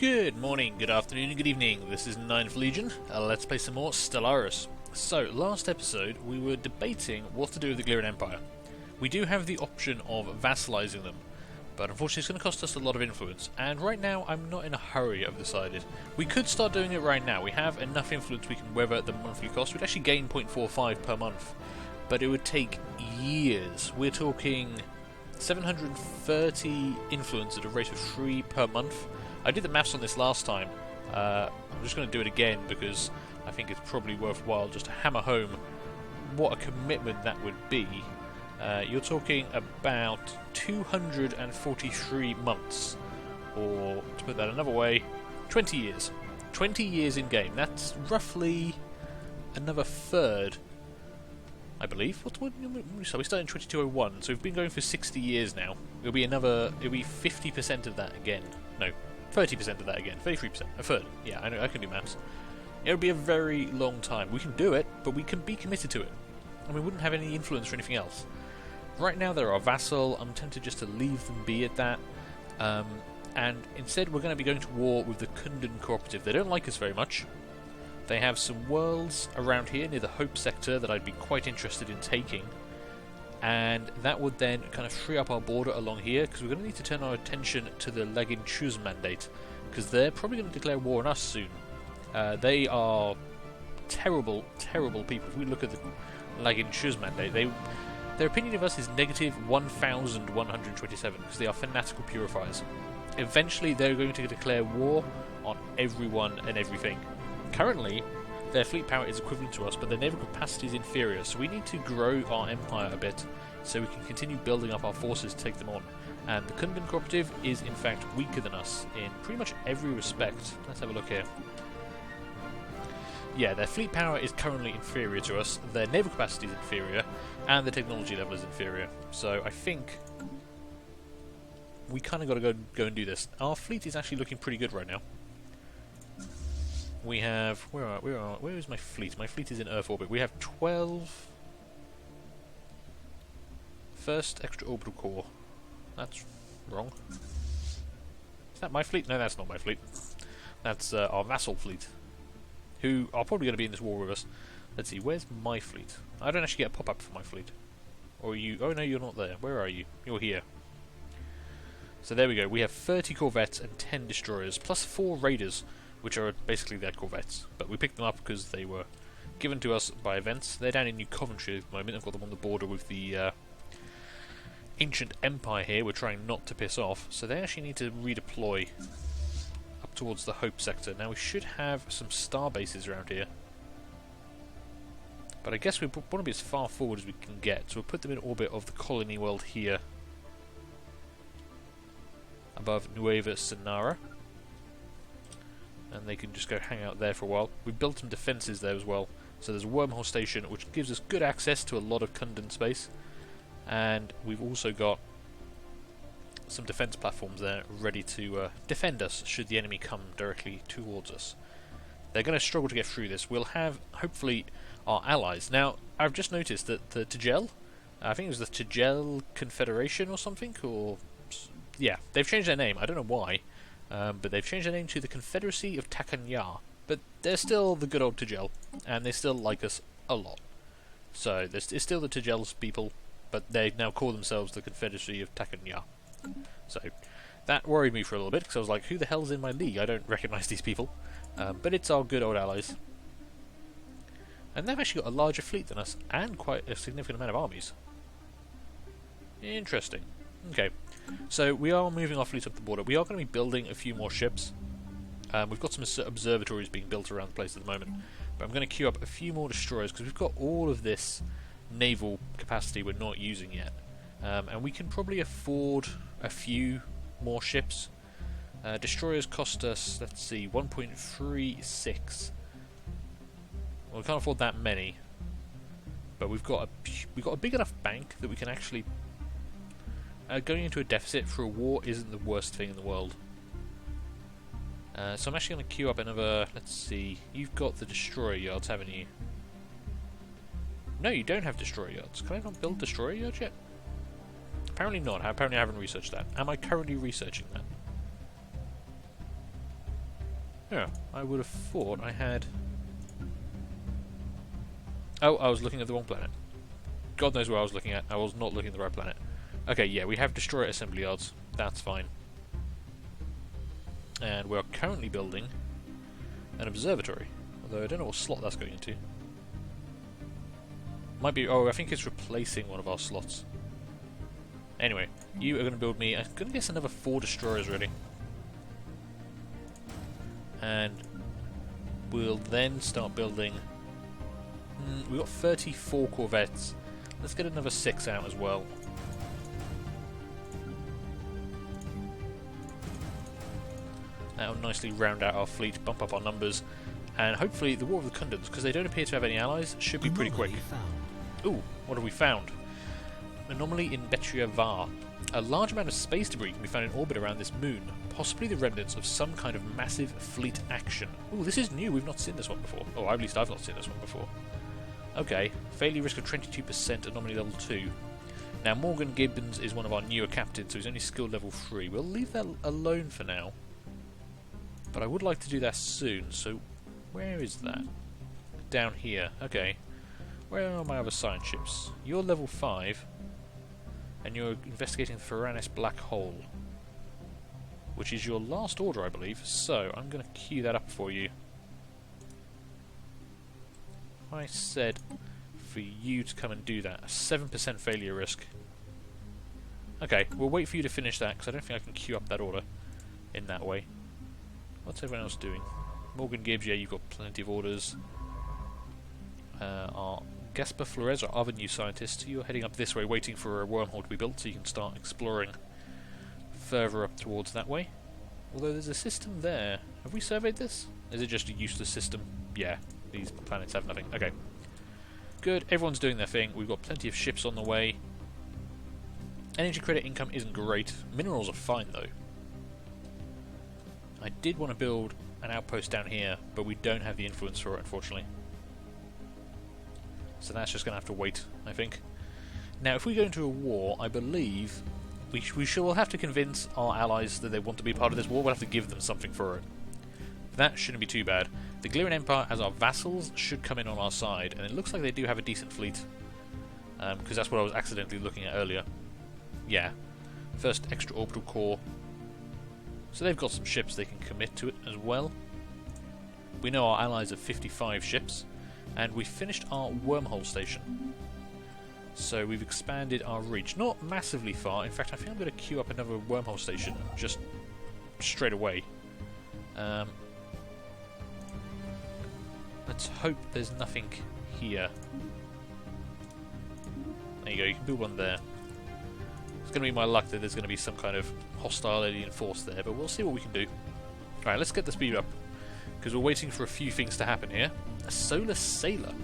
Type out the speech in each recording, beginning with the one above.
Good morning, good afternoon, and good evening. This is Ninth Legion. Let's play some more Stellaris. So, last episode we were debating what to do with the Gliran Empire. We do have the option of vassalizing them, but unfortunately it's going to cost us a lot of influence, and right now I'm not in a hurry, I've decided. We could start doing it right now. We have enough influence we can weather the monthly cost. We'd actually gain 0.45 per month, but it would take years. We're talking 730 influence at a rate of 3 per month. I did the maths on this last time. I'm just going to do it again because I think it's probably worthwhile just to hammer home what a commitment that would be. You're talking about 243 months, or to put that another way, 20 years. 20 years in game. That's roughly another third, I believe. So we started in 2201, so we've been going for 60 years now. It'll be 50% of that again. No, 30% of that again. 33%. A third. Yeah, I know, I can do maths. It'll be a very long time. We can do it, but we can be committed to it. And we wouldn't have any influence or anything else. Right now they're our vassal. I'm tempted just to leave them be at that. And instead we're going to be going to war with the Kundan Cooperative. They don't like us very much. They have some worlds around here near the Hope sector that I'd be quite interested in taking. And that would then kind of free up our border along here, because we're going to need to turn our attention to the Lagin Chuz mandate, because they're probably going to declare war on us soon. They are terrible, terrible people. If we look at the Lagin Chuz mandate, their opinion of us is negative 1,127, because they are fanatical purifiers. Eventually they're going to declare war on everyone and everything. Currently, their fleet power is equivalent to us, but their naval capacity is inferior, so we need to grow our empire a bit so we can continue building up our forces to take them on. And the Kundan Cooperative is in fact weaker than us in pretty much every respect. Let's have a look here. Yeah, their fleet power is currently inferior to us, their naval capacity is inferior, and the technology level is inferior. So I think we kind of got to go and do this. Our fleet is actually looking pretty good right now. We have... Where is my fleet? My fleet is in Earth orbit. We have 12... First extra orbital core. That's wrong. Is that my fleet? No, that's not my fleet. That's our vassal fleet, who are probably going to be in this war with us. Let's see, where's my fleet? I don't actually get a pop-up for my fleet. Or you... Oh no, you're not there. Where are you? You're here. So there we go. We have 30 corvettes and 10 destroyers, plus 4 raiders, which are basically their corvettes. But we picked them up because they were given to us by events. They're down in New Coventry at the moment. I've got them on the border with the ancient empire here. We're trying not to piss off. So they actually need to redeploy up towards the Hope sector. Now we should have some star bases around here. But I guess we want to be as far forward as we can get. So we'll put them in orbit of the colony world here, above Nueva Sonara. And they can just go hang out there for a while. We've built some defences there as well. So there's a wormhole station which gives us good access to a lot of Kundan space. And we've also got some defence platforms there ready to defend us should the enemy come directly towards us. They're going to struggle to get through this. We'll have, hopefully, our allies. Now, I've just noticed that the Tagel, I think it was the Tagel Confederation or something, or... Yeah, they've changed their name. I don't know why. But they've changed their name to the Confederacy of Takanya. But they're still the good old Tagel, and they still like us a lot. So it's still the Tagel's people, but they now call themselves the Confederacy of Takanya. So that worried me for a little bit, because I was like, who the hell's in my league? I don't recognise these people. But it's our good old allies. And they've actually got a larger fleet than us, and quite a significant amount of armies. Interesting. Okay. So we are moving our fleet up the border. We are going to be building a few more ships. We've got some observatories being built around the place at the moment. But I'm going to queue up a few more destroyers, because we've got all of this naval capacity we're not using yet. And we can probably afford a few more ships. Destroyers cost us, let's see, 1.36. Well, we can't afford that many. But we've got a big enough bank that we can actually... going into a deficit for a war isn't the worst thing in the world. So I'm actually going to queue up another... Let's see. You've got the destroyer yards, haven't you? No, you don't have destroyer yards. Can I not build destroyer yards yet? Apparently not. Apparently I haven't researched that. Am I currently researching that? Yeah, I would have thought I had... Oh, I was looking at the wrong planet. God knows where I was looking at. I was not looking at the right planet. Okay, yeah, we have destroyer assembly yards. That's fine. And we are currently building an observatory. Although I don't know what slot that's going into. Might be... Oh, I think it's replacing one of our slots. Anyway, you are going to build me... I'm going to guess another 4 destroyers ready. And we'll then start building... we've got 34 corvettes. Let's get another 6 out as well. That'll nicely round out our fleet, bump up our numbers, and hopefully the War of the Kingdoms, because they don't appear to have any allies, should be pretty quick. Ooh, what have we found? Anomaly in Betria Var. A large amount of space debris can be found in orbit around this moon, possibly the remnants of some kind of massive fleet action. Ooh, this is new, we've not seen this one before. Oh, at least I've not seen this one before. Okay, failure risk of 22%, anomaly level 2. Now, Morgan Gibbons is one of our newer captains, so he's only skill level 3. We'll leave that alone for now. But I would like to do that soon, so where is that? Down here, okay. Where are my other science ships? You're level 5, and you're investigating the Faranis Black Hole, which is your last order, I believe, so I'm going to queue that up for you. I said for you to come and do that. A 7% failure risk. Okay, we'll wait for you to finish that, because I don't think I can queue up that order in that way. What's everyone else doing? Morgan Gibbs, yeah, you've got plenty of orders. Our Gaspar Flores, our other new scientist, you're heading up this way, waiting for a wormhole to be built so you can start exploring further up towards that way. Although there's a system there. Have we surveyed this? Is it just a useless system? Yeah, these planets have nothing. Okay. Good, everyone's doing their thing. We've got plenty of ships on the way. Energy credit income isn't great. Minerals are fine, though. I did want to build an outpost down here, but we don't have the influence for it, unfortunately. So that's just going to have to wait, I think. Now, if we go into a war, I believe we'll have to convince our allies that they want to be part of this war. We'll have to give them something for it. That shouldn't be too bad. The Glirin Empire, as our vassals, should come in on our side, and it looks like they do have a decent fleet. Because that's what I was accidentally looking at earlier. Yeah. First extra orbital core. So they've got some ships they can commit to it as well. We know our allies have 55 ships, and we finished our wormhole station. So we've expanded our reach. Not massively far. In fact, I think I'm going to queue up another wormhole station just straight away. Let's hope there's nothing here. There you go, you can build one there. It's going to be my luck that there's going to be some kind of hostile alien force there, but we'll see what we can do. Alright, let's get the speed up, because we're waiting for a few things to happen here. A solar sailor.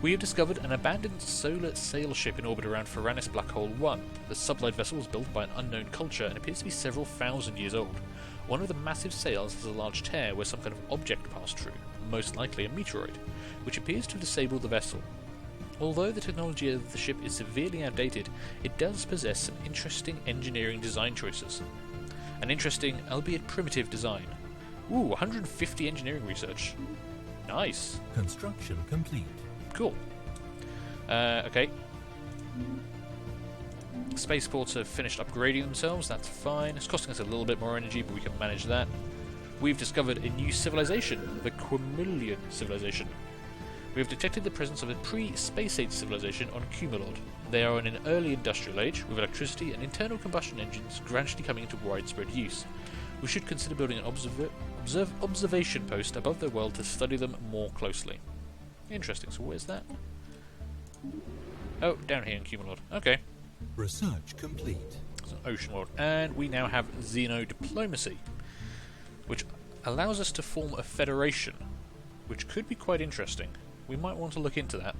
We have discovered an abandoned solar sail ship in orbit around Faranis Black Hole 1. The sublight vessel was built by an unknown culture and appears to be several thousand years old. One of the massive sails has a large tear where some kind of object passed through, most likely a meteoroid, which appears to have disabled the vessel. Although the technology of the ship is severely outdated, it does possess some interesting engineering design choices. An interesting, albeit primitive, design. Ooh, 150 engineering research. Nice. Construction complete. Cool. Okay. Spaceports have finished upgrading themselves, that's fine. It's costing us a little bit more energy, but we can manage that. We've discovered a new civilization, the Quimilian civilization. We have detected the presence of a pre-space age civilization on Cumulod. They are in an early industrial age, with electricity and internal combustion engines gradually coming into widespread use. We should consider building an observation post above their world to study them more closely. Interesting, so where's that? Oh, down here in Cumulod. Okay. Research complete. It's an ocean world. And we now have xeno-diplomacy, which allows us to form a federation, which could be quite interesting. We might want to look into that.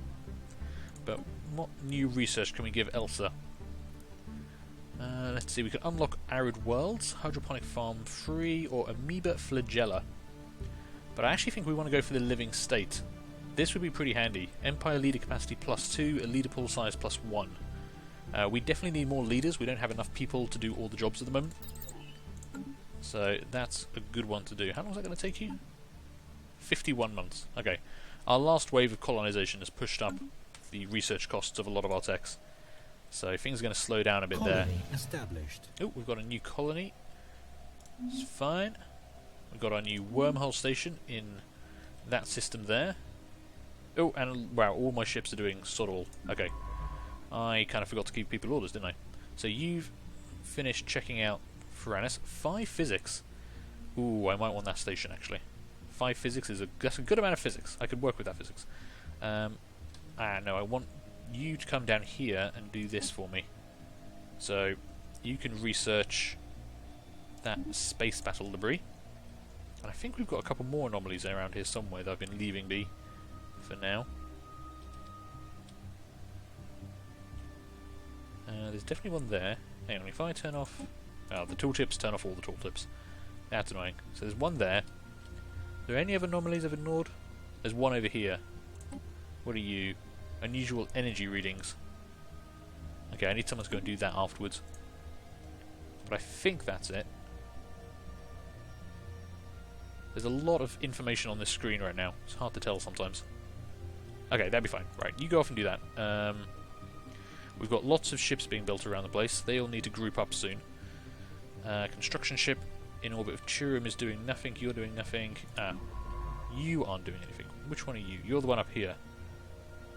But what new research can we give Elsa? Let's see, we can unlock Arid Worlds, Hydroponic Farm 3, or Amoeba Flagella. But I actually think we want to go for the Living State. This would be pretty handy. Empire Leader Capacity +2, a Leader Pool Size +1. We definitely need more leaders. We don't have enough people to do all the jobs at the moment. So that's a good one to do. How long is that going to take you? 51 months. Okay. Our last wave of colonization has pushed up the research costs of a lot of our techs. So things are going to slow down a bit there. Colony established. Oh, we've got a new colony. It's fine. We've got our new wormhole station in that system there. Oh, and wow, all my ships are doing sod all. Okay. I kind of forgot to keep people orders, didn't I? So you've finished checking out Furanis. 5 physics. Ooh, I might want that station actually. 5 physics is that's a good amount of physics. I could work with that physics. No, I want you to come down here and do this for me. So you can research that space battle debris. And I think we've got a couple more anomalies around here somewhere that I've been leaving be for now. There's definitely one there. Hang on, if I turn off... Oh, the tooltips turn off all the tooltips. That's annoying. So there's one there. Are there any other anomalies I've ignored? There's one over here. What are you? Unusual energy readings. Okay, I need someone to go and do that afterwards. But I think that's it. There's a lot of information on this screen right now. It's hard to tell sometimes. Okay, that'd be fine. Right, you go off and do that. We've got lots of ships being built around the place. They all need to group up soon. Construction ship in orbit of Turum is doing nothing. You're doing nothing. You aren't doing anything. Which one are you? You're the one up here.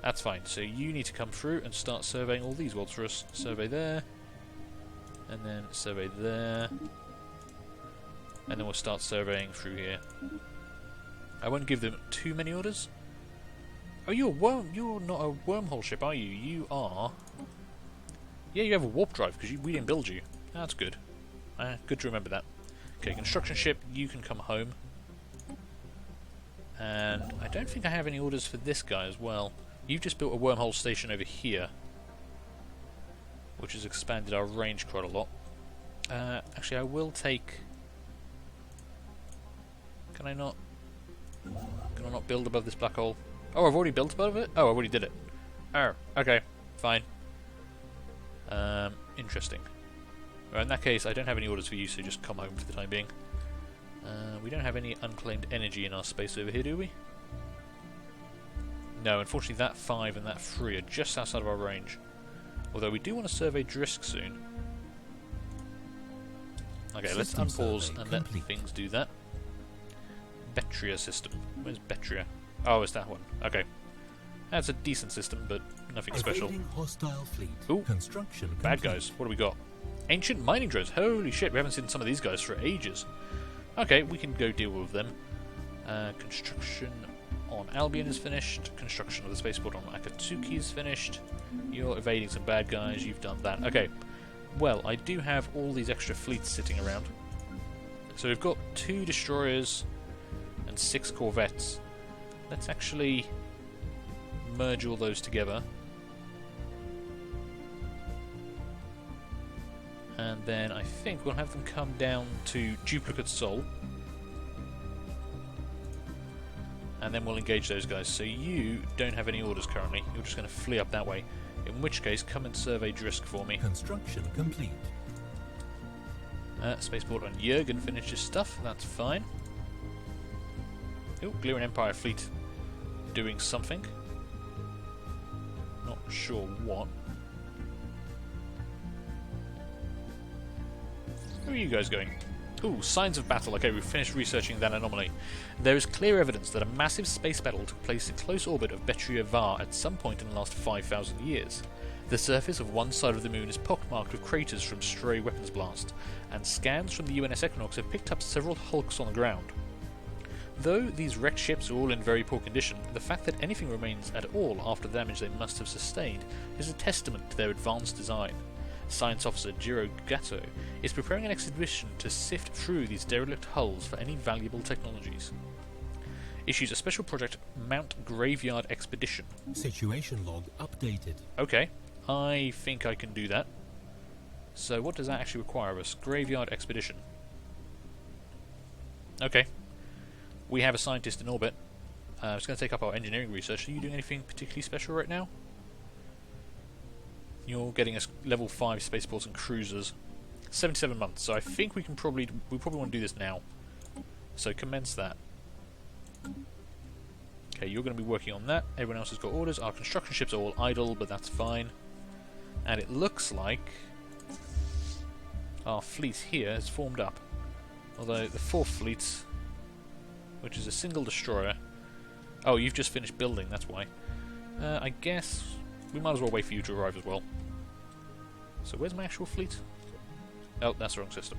That's fine. So you need to come through and start surveying all these worlds for us. Survey there. And then survey there. And then we'll start surveying through here. I won't give them too many orders. Oh, you're not a wormhole ship, are you? You are... Yeah, you have a warp drive, because we didn't build you. That's good. Good to remember that. Okay, construction ship, you can come home. And I don't think I have any orders for this guy as well. You've just built a wormhole station over here, which has expanded our range quite a lot. Actually, I will take... Can I not build above this black hole? Oh, I've already built above it? Oh, I already did it. Oh, okay, fine. Interesting. Well, in that case, I don't have any orders for you, so just come home for the time being. We don't have any unclaimed energy in our space over here, do we? No, unfortunately that 5 and that 3 are just outside of our range. Although we do want to survey Drisk soon. Okay, let's unpause and let things do that. Betria system. Where's Betria? Oh, it's that one. Okay. That's a decent system, but nothing special. Hostile fleet. Ooh, construction bad guys. What do we got? Ancient mining drones. Holy shit, we haven't seen some of these guys for ages. Okay, we can go deal with them. Construction on Albion is finished. Construction of the spaceport on Akatsuki is finished. You're evading some bad guys. You've done that. Okay. Well, I do have all these extra fleets sitting around. So we've got 2 destroyers and 6 corvettes. Let's actually merge all those together. And then I think we'll have them come down to Duplicate Sol. And then we'll engage those guys. So you don't have any orders currently. You're just going to flee up that way. In which case, come and survey Drisk for me. Construction complete. Spaceport on Jurgen finished his stuff. That's fine. Oh, Glirin Empire fleet doing something. Not sure what. Where are you guys going? Ooh, signs of battle. Okay, we've finished researching that anomaly. There is clear evidence that a massive space battle took place in close orbit of Betria Var at some point in the last 5,000 years. The surface of one side of the moon is pockmarked with craters from stray weapons blast, and scans from the UNS Equinox have picked up several hulks on the ground. Though these wrecked ships are all in very poor condition, the fact that anything remains at all after the damage they must have sustained is a testament to their advanced design. Science officer Jiro Gatto is preparing an expedition to sift through these derelict hulls for any valuable technologies. Issues a special project Mount Graveyard Expedition. Situation log updated. Okay, I think I can do that. So what does that actually require of us? Graveyard Expedition. Okay. We have a scientist in orbit. It's going to take up our engineering research. Are you doing anything particularly special right now? You're getting us level 5 spaceports and cruisers. 77 months, so I think we probably want to do this now. So commence that. Okay, you're going to be working on that. Everyone else has got orders. Our construction ships are all idle, but that's fine. And it looks like our fleet here has formed up. Although the fourth fleet, which is a single destroyer... Oh, you've just finished building, that's why. I guess we might as well wait for you to arrive as well. So where's my actual fleet? Oh, that's the wrong system.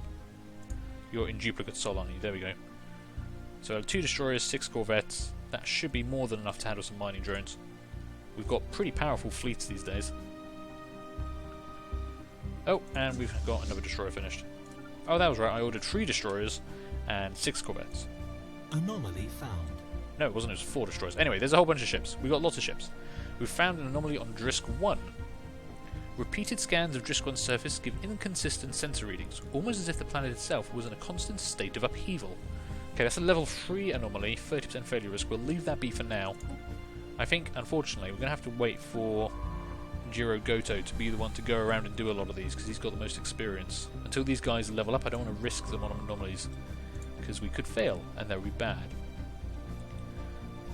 You're in duplicate Solani, there we go. So 2 destroyers, 6 corvettes. That should be more than enough to handle some mining drones. We've got pretty powerful fleets these days. Oh, and we've got another destroyer finished. Oh, that was right, I ordered 3 destroyers and 6 corvettes. Anomaly found. No, it wasn't, it was 4 destroyers. Anyway, there's a whole bunch of ships. We've got lots of ships. We've found an anomaly on Drisk 1. Repeated scans of Drisk 1's surface give inconsistent sensor readings, almost as if the planet itself was in a constant state of upheaval. Okay, that's a level 3 anomaly, 30% failure risk. We'll leave that be for now. I think, unfortunately, we're going to have to wait for Jiro Goto to be the one to go around and do a lot of these, because he's got the most experience. Until these guys level up, I don't want to risk them on anomalies, because we could fail, and that would be bad.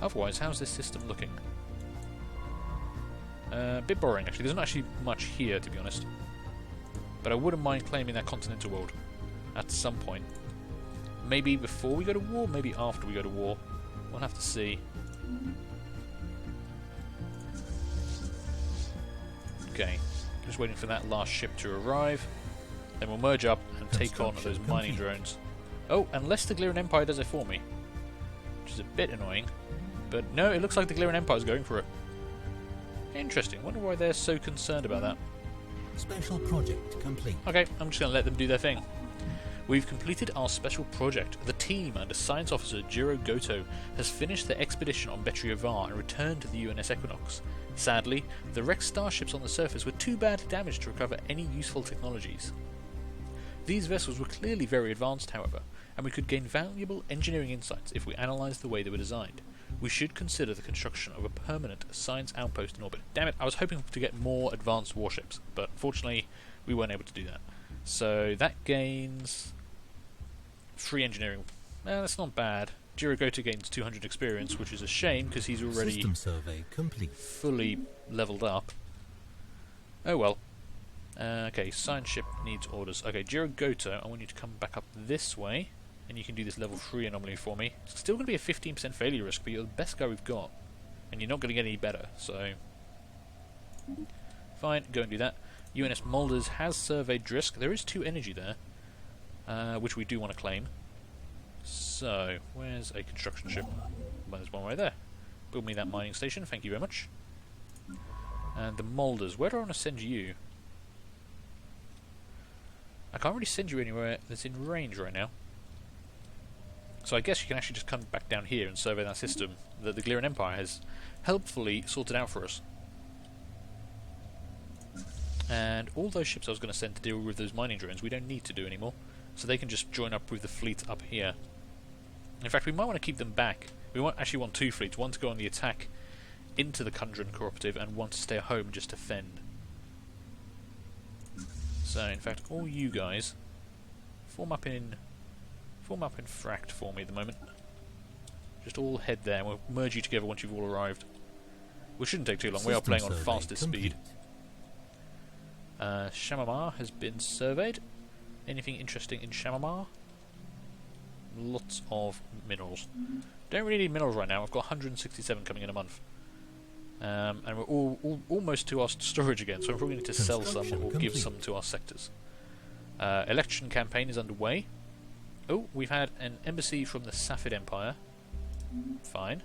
Otherwise, how's this system looking? A bit boring, actually. There's not actually much here, to be honest. But I wouldn't mind claiming that continental world at some point. Maybe before we go to war, maybe after we go to war. We'll have to see. Okay, just waiting for that last ship to arrive. Then we'll merge up and take on those mining drones. Oh, unless the Gliran Empire does it for me. Which is a bit annoying. But no, it looks like the Gliran Empire's going for it. Interesting. Wonder why they're so concerned about that. Special project complete. Okay, I'm just going to let them do their thing. We've completed our special project. The team under Science Officer Jiro Goto has finished their expedition on Betriovar and returned to the UNS Equinox. Sadly, the wrecked starships on the surface were too badly damaged to recover any useful technologies. These vessels were clearly very advanced, however, and we could gain valuable engineering insights if we analysed the way they were designed. We should consider the construction of a permanent science outpost in orbit. Damn it, I was hoping to get more advanced warships, but unfortunately we weren't able to do that. So that gains 3 engineering. That's not bad. Jiro Goto gains 200 experience, which is a shame because he's already System survey complete. fully leveled up. Oh well. Okay, science ship needs orders. Okay, Jiro Goto, I want you to come back up this way, and you can do this level 3 anomaly for me. It's still going to be a 15% failure risk, but you're the best guy we've got, and you're not going to get any better, so... Fine, go and do that. UNS Mulders has surveyed Drisk. There is 2 energy there, which we do want to claim. So, where's a construction ship? Well, there's one right there. Build me that mining station, thank you very much. And the Mulders, where do I want to send you? I can't really send you anywhere that's in range right now. So I guess you can actually just come back down here and survey that system that the Gliran Empire has helpfully sorted out for us. And all those ships I was going to send to deal with those mining drones we don't need to do anymore, so they can just join up with the fleet up here. In fact, we might want to keep them back. We actually want 2 fleets, one to go on the attack into the Kundran Cooperative and one to stay at home and just defend. So in fact, all you guys form up in fract for me at the moment. Just all head there, and we'll merge you together once you've all arrived. Which shouldn't take too long. We are playing on fastest speed. Shamamar has been surveyed. Anything interesting in Shamamar? Lots of minerals. Don't really need minerals right now. I've got 167 coming in a month. And we're almost to our storage again, so we probably need to sell some or give some to our sectors. Election campaign is underway. Oh, we've had an embassy from the Safid Empire. Fine.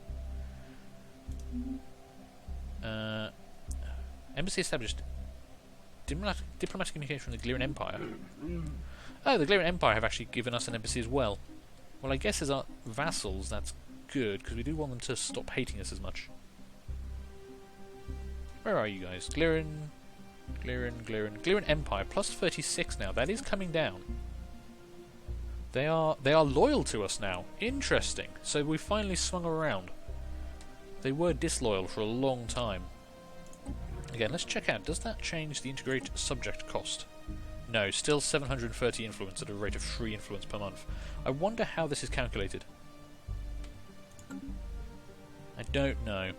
Embassy established. Diplomatic communication from the Gliran Empire. Oh, the Gliran Empire have actually given us an embassy as well. Well, I guess as our vassals, that's good, because we do want them to stop hating us as much. Where are you guys? Gliran Empire, plus 36 now. That is coming down. They are loyal to us now. Interesting. So we finally swung around. They were disloyal for a long time. Again, let's check out. Does that change the integrate subject cost? No, still 730 influence at a rate of 3 influence per month. I wonder how this is calculated. I I don't know.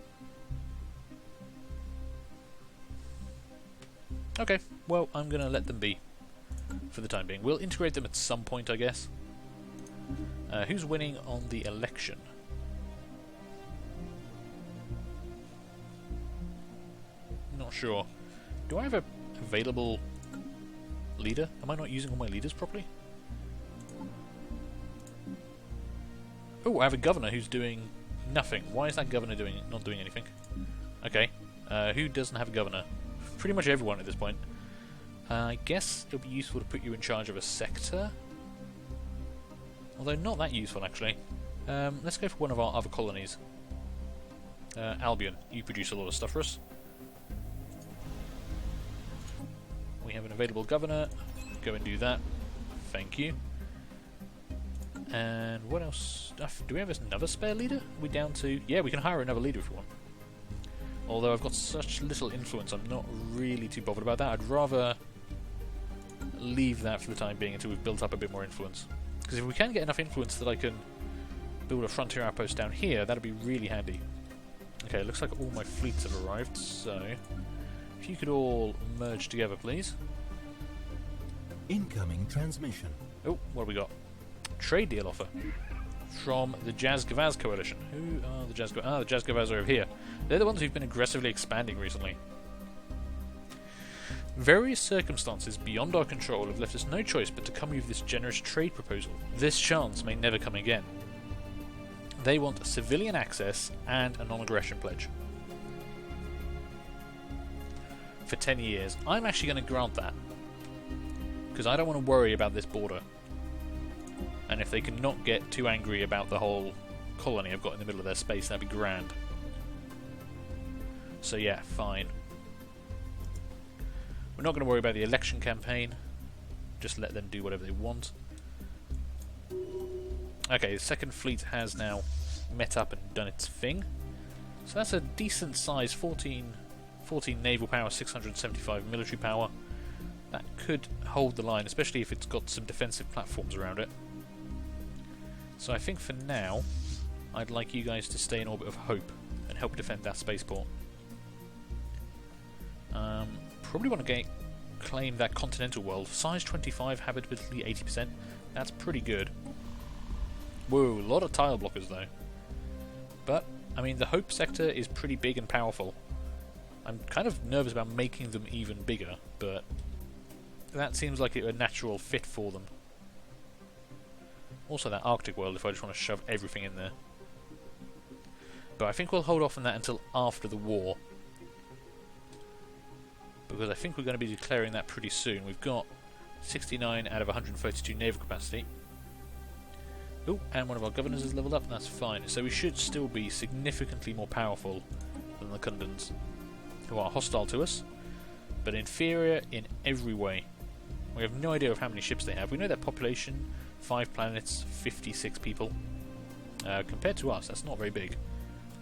Okay, well, I'm going to let them be for the time being. We'll integrate them at some point, I guess. Who's winning on the election? Not sure. Do I have a available leader? Am I not using all my leaders properly? Oh, I have a governor who's doing nothing. Why is that governor not doing anything? Okay. Who doesn't have a governor? Pretty much everyone at this point. I guess it would be useful to put you in charge of a sector. Although not that useful, actually. Let's go for one of our other colonies. Albion, you produce a lot of stuff for us. We have an available governor. Go and do that. Thank you. And what else? Do we have another spare leader? Are we down to... Yeah, we can hire another leader if we want. Although I've got such little influence, I'm not really too bothered about that. I'd rather leave that for the time being until we've built up a bit more influence. Because if we can get enough influence that I can build a frontier outpost down here, that'd be really handy. Okay, looks like all my fleets have arrived, so... If you could all merge together, please. Incoming transmission. Oh, what have we got? Trade deal offer. From the Jazgavaz Coalition. Who are the Jazgavaz? Ah, the Jazgavaz are over here. They're the ones who've been aggressively expanding recently. Various circumstances beyond our control have left us no choice but to come with this generous trade proposal. This chance may never come again. They want civilian access and a non-aggression pledge. For 10 years. I'm actually going to grant that. Because I don't want to worry about this border. And if they can not get too angry about the whole colony I've got in the middle of their space, that'd be grand. So yeah, fine. We're not going to worry about the election campaign. Just let them do whatever they want. Okay, the second fleet has now met up and done its thing. So that's a decent size, 14 naval power, 675 military power. That could hold the line, especially if it's got some defensive platforms around it. So I think for now, I'd like you guys to stay in Orbit of Hope and help defend that spaceport. Probably want to claim that continental world. Size 25, habitability 80%. That's pretty good. Whoa, a lot of tile blockers though. But, I mean, the Hope sector is pretty big and powerful. I'm kind of nervous about making them even bigger, but that seems like a natural fit for them. Also that Arctic world if I just want to shove everything in there. But I think we'll hold off on that until after the war. Because I think we're going to be declaring that pretty soon. We've got 69 out of 132 naval capacity. Oh, and one of our governors has leveled up, that's fine. So we should still be significantly more powerful than the Kundans, who are hostile to us, but inferior in every way. We have no idea of how many ships they have. We know their population, 5 planets, 56 people. Compared to us, that's not very big.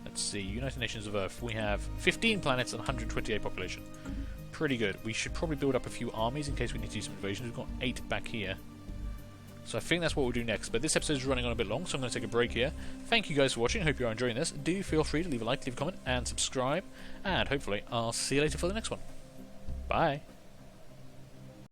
Let's see, United Nations of Earth. We have 15 planets and 128 population. Pretty good. We should probably build up a few armies in case we need to do some invasions. We've got 8 back here. So I think that's what we'll do next. But this episode is running on a bit long, so I'm going to take a break here. Thank you guys for watching. I hope you are enjoying this. Do feel free to leave a like, leave a comment, and subscribe. And hopefully I'll see you later for the next one. Bye.